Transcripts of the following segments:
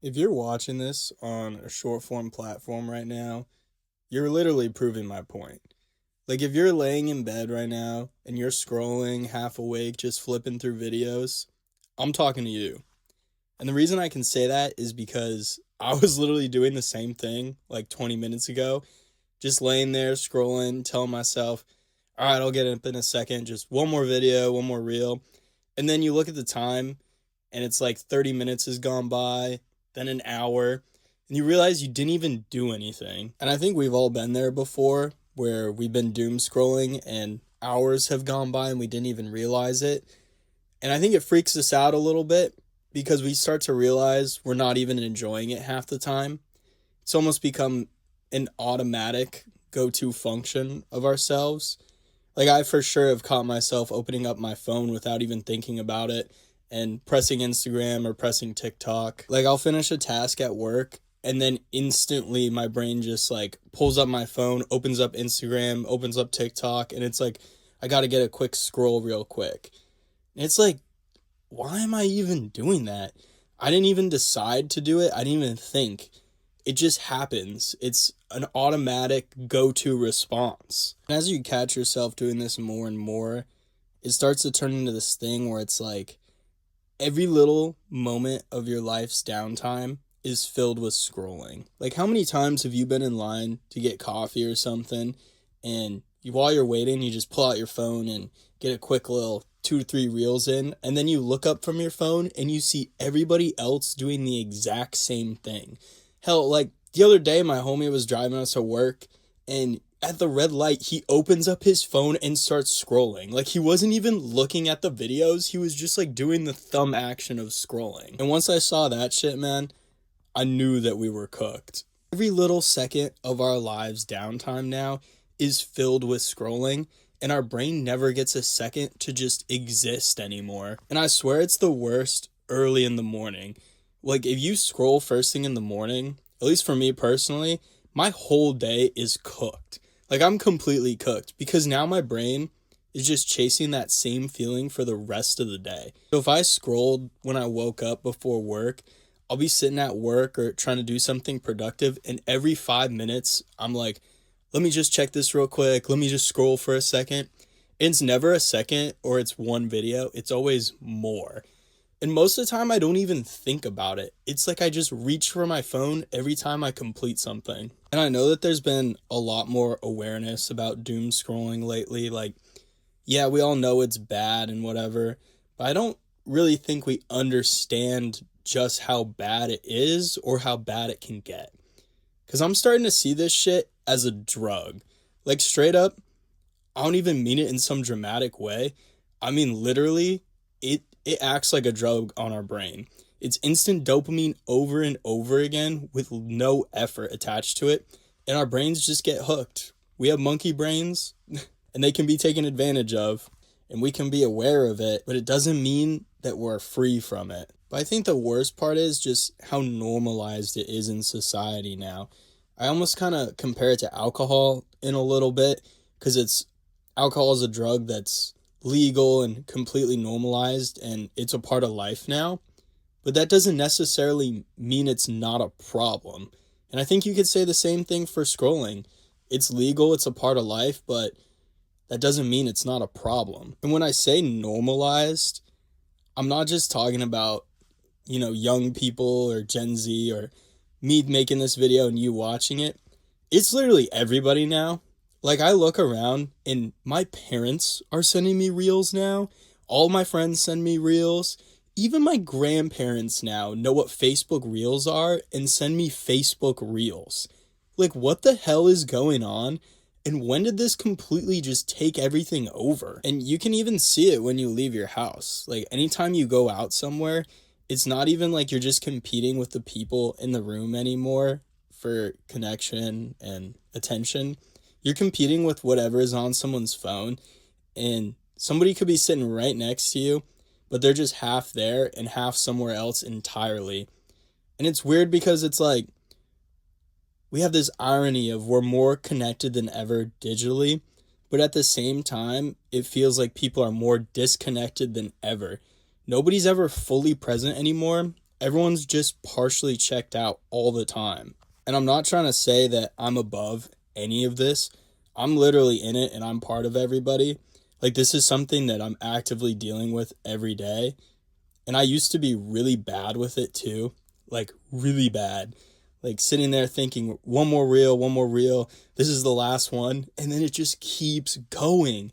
If you're watching this on a short form platform right now, you're literally proving my point. Like, if you're laying in bed right now and you're scrolling half awake, just flipping through videos, I'm talking to you. And the reason I can say that is because I was literally doing the same thing like 20 minutes ago, just laying there scrolling, telling myself, all right, I'll get up in a second, just one more video, one more reel. And then you look at the time and it's like 30 minutes has gone by, then an hour, and you realize you didn't even do anything. And I think we've all been there before where we've been doom scrolling and hours have gone by and we didn't even realize it. And I think it freaks us out a little bit because we start to realize we're not even enjoying it half the time. It's almost become an automatic go to function of ourselves. Like, I for sure have caught myself opening up my phone without even thinking about it and pressing Instagram or pressing TikTok. Like, I'll finish a task at work and then instantly my brain just like pulls up my phone, opens up Instagram, opens up TikTok, and it's like I got to get a quick scroll real quick. And it's like, why am I even doing that? I didn't even decide to do it. I didn't even think. It just happens. It's an automatic go-to response. And as you catch yourself doing this more and more, it starts to turn into this thing where it's like every little moment of your life's downtime is filled with scrolling. Like, how many times have you been in line to get coffee or something, and while you're waiting, you just pull out your phone and get a quick little 2 to 3 reels in, and then you look up from your phone and you see everybody else doing the exact same thing. Hell, like the other day, my homie was driving us to work, and at the red light, he opens up his phone and starts scrolling. Like, he wasn't even looking at the videos, he was just like doing the thumb action of scrolling. And once I saw that shit, man, I knew that we were cooked. Every little second of our lives' downtime now is filled with scrolling, and our brain never gets a second to just exist anymore. And I swear it's the worst early in the morning. Like, if you scroll first thing in the morning, at least for me personally, my whole day is cooked. Like, I'm completely cooked because now my brain is just chasing that same feeling for the rest of the day. So if I scrolled when I woke up before work, I'll be sitting at work or trying to do something productive, and every 5 minutes, I'm like, let me just check this real quick. Let me just scroll for a second. It's never a second or it's one video. It's always more. And most of the time, I don't even think about it. It's like I just reach for my phone every time I complete something. And I know that there's been a lot more awareness about doom scrolling lately. Like, yeah, we all know it's bad and whatever, but I don't really think we understand just how bad it is or how bad it can get. Because I'm starting to see this shit as a drug. Like, straight up, I don't even mean it in some dramatic way. I mean, literally, it acts like a drug on our brain. It's instant dopamine over and over again with no effort attached to it. And our brains just get hooked. We have monkey brains, and they can be taken advantage of, and we can be aware of it, but it doesn't mean that we're free from it. But I think the worst part is just how normalized it is in society now. I almost kind of compare it to alcohol in a little bit, because alcohol is a drug that's legal and completely normalized, and it's a part of life now. But that doesn't necessarily mean it's not a problem. And I think you could say the same thing for scrolling. It's legal, it's a part of life, but that doesn't mean it's not a problem. And when I say normalized, I'm not just talking about, young people or Gen Z or me making this video and you watching it. It's literally everybody now. Like, I look around and my parents are sending me reels now. All my friends send me reels. Even my grandparents now know what Facebook reels are and send me Facebook reels. Like, what the hell is going on? And when did this completely just take everything over? And you can even see it when you leave your house. Like, anytime you go out somewhere, it's not even like you're just competing with the people in the room anymore for connection and attention. You're competing with whatever is on someone's phone, and somebody could be sitting right next to you, but they're just half there and half somewhere else entirely. And it's weird because it's like, we have this irony of we're more connected than ever digitally, but at the same time, it feels like people are more disconnected than ever. Nobody's ever fully present anymore, everyone's just partially checked out all the time. And I'm not trying to say that I'm above any of this. I'm literally in it and I'm part of everybody. Like, this is something that I'm actively dealing with every day. And I used to be really bad with it too. Like, really bad. Like, sitting there thinking, one more reel, one more reel. This is the last one. And then it just keeps going.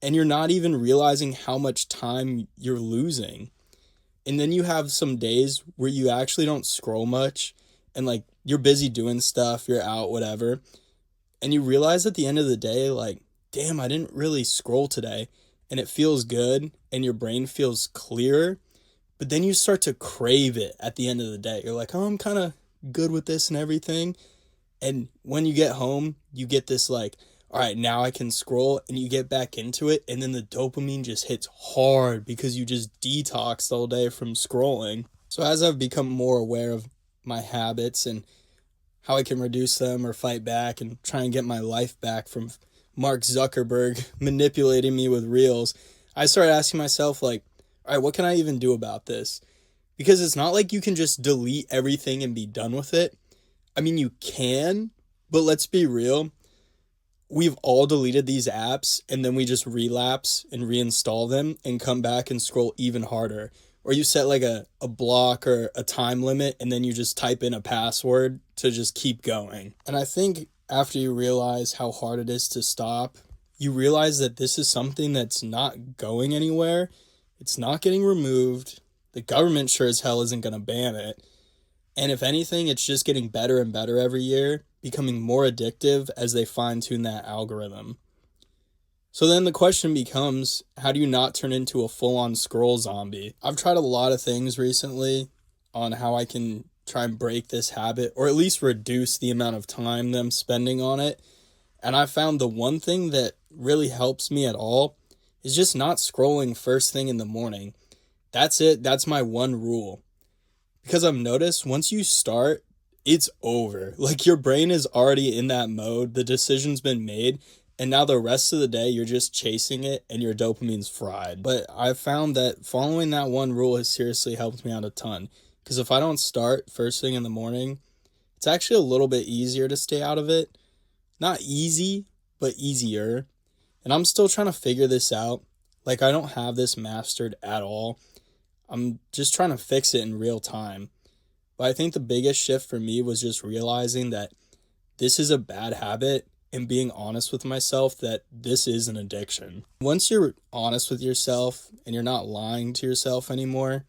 And you're not even realizing how much time you're losing. And then you have some days where you actually don't scroll much and like you're busy doing stuff, you're out, whatever. And you realize at the end of the day, like, damn, I didn't really scroll today. And it feels good and your brain feels clearer. But then you start to crave it at the end of the day. You're like, oh, I'm kind of good with this and everything. And when you get home, you get this like, all right, now I can scroll, and you get back into it. And then the dopamine just hits hard because you just detoxed all day from scrolling. So as I've become more aware of my habits and how I can reduce them or fight back and try and get my life back from Mark Zuckerberg manipulating me with reels, I started asking myself, like, all right, what can I even do about this? Because it's not like you can just delete everything and be done with it. I mean, you can, but let's be real. We've all deleted these apps and then we just relapse and reinstall them and come back and scroll even harder. Or you set like a block or a time limit and then you just type in a password to just keep going. And I think after you realize how hard it is to stop, you realize that this is something that's not going anywhere. It's not getting removed. The government sure as hell isn't going to ban it. And if anything, it's just getting better and better every year, becoming more addictive as they fine-tune that algorithm. So then the question becomes, how do you not turn into a full-on scroll zombie? I've tried a lot of things recently on how I can try and break this habit, or at least reduce the amount of time that I'm spending on it. And I found the one thing that really helps me at all is just not scrolling first thing in the morning. That's it. That's my one rule. Because I've noticed once you start, it's over. Like, your brain is already in that mode. The decision's been made. And now the rest of the day, you're just chasing it and your dopamine's fried. But I've found that following that one rule has seriously helped me out a ton. Because if I don't start first thing in the morning, it's actually a little bit easier to stay out of it. Not easy, but easier. And I'm still trying to figure this out. Like, I don't have this mastered at all. I'm just trying to fix it in real time. But I think the biggest shift for me was just realizing that this is a bad habit and being honest with myself that this is an addiction. Once you're honest with yourself and you're not lying to yourself anymore,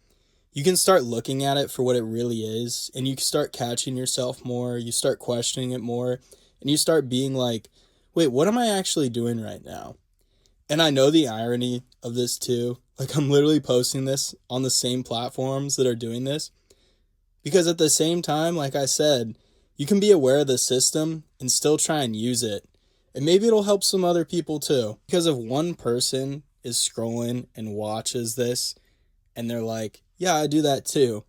you can start looking at it for what it really is, and you can start catching yourself more, you start questioning it more, and you start being like, wait, what am I actually doing right now? And I know the irony of this too. Like, I'm literally posting this on the same platforms that are doing this. Because at the same time, like I said, you can be aware of the system and still try and use it. And maybe it'll help some other people too. Because if one person is scrolling and watches this and they're like, yeah, I do that too.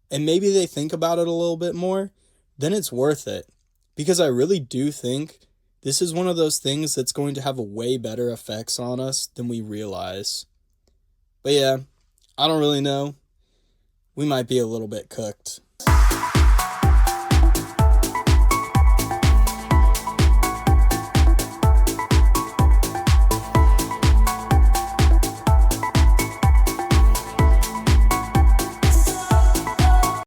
And maybe they think about it a little bit more, then it's worth it. Because I really do think this is one of those things that's going to have a way better effects on us than we realize. But yeah, I don't really know. We might be a little bit cooked.